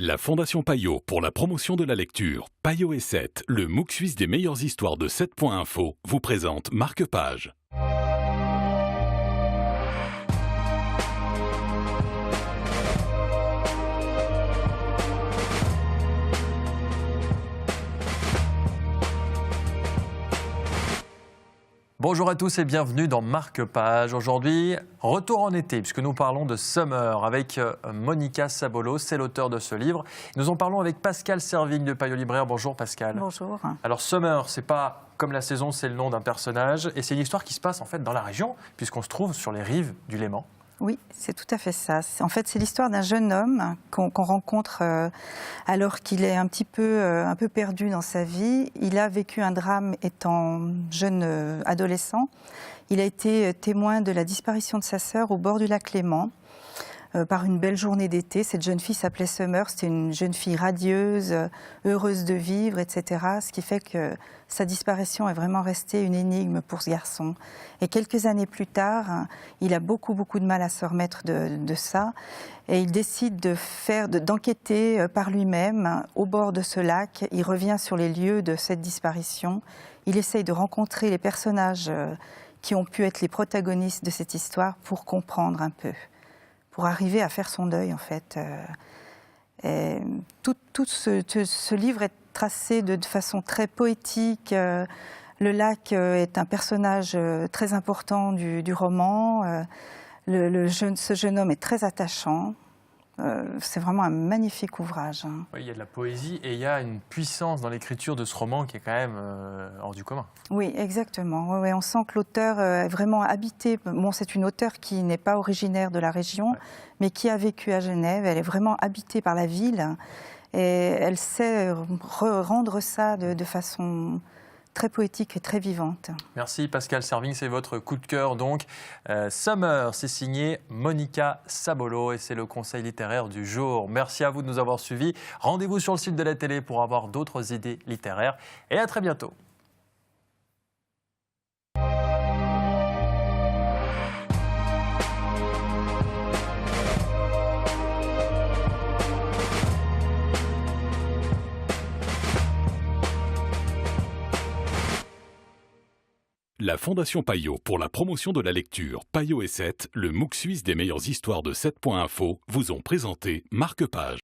La Fondation Payot pour la promotion de la lecture, Payot et 7, le MOOC suisse des meilleures histoires de 7.info, vous présente Marque-Page. Bonjour à tous et bienvenue dans Marque-Page. Aujourd'hui, retour en été puisque nous parlons de Summer avec Monica Sabolo, c'est l'auteur de ce livre. Nous en parlons avec Pascal Servigne de Payot Libraire. Bonjour Pascal. Bonjour. Alors Summer, c'est pas comme la saison, c'est le nom d'un personnage et c'est une histoire qui se passe en fait dans la région puisqu'on se trouve sur les rives du Léman. Oui, c'est tout à fait ça. En fait, c'est l'histoire d'un jeune homme qu'on rencontre alors qu'il est un peu perdu dans sa vie. Il a vécu un drame étant jeune adolescent. Il a été témoin de la disparition de sa sœur au bord du lac Léman par une belle journée d'été. Cette jeune fille s'appelait Summer, c'était une jeune fille radieuse, heureuse de vivre, etc. Ce qui fait que sa disparition est vraiment restée une énigme pour ce garçon. Et quelques années plus tard, il a beaucoup de mal à se remettre de ça. Et il décide d'enquêter par lui-même au bord de ce lac. Il revient sur les lieux de cette disparition. Il essaye de rencontrer les personnages qui ont pu être les protagonistes de cette histoire pour comprendre un peu, pour arriver à faire son deuil en fait. Tout ce livre est tracé de façon très poétique. Le lac est un personnage très important du roman. Ce jeune homme est très attachant. C'est vraiment un magnifique ouvrage. Oui, il y a de la poésie et il y a une puissance dans l'écriture de ce roman qui est quand même hors du commun. Oui, exactement. Oui, on sent que l'auteur est vraiment habité. Bon, c'est une auteure qui n'est pas originaire de la région, mais qui a vécu à Genève. Elle est vraiment habitée par la ville et elle sait rendre ça de façon très poétique et très vivante. Merci Pascal Servigne, c'est votre coup de cœur donc. Summer, c'est signé Monica Sabolo et c'est le conseil littéraire du jour. Merci à vous de nous avoir suivis. Rendez-vous sur le site de la télé pour avoir d'autres idées littéraires et à très bientôt. La Fondation Payot pour la promotion de la lecture, Payot et 7, le MOOC suisse des meilleures histoires de 7.info, vous ont présenté Marque-Page.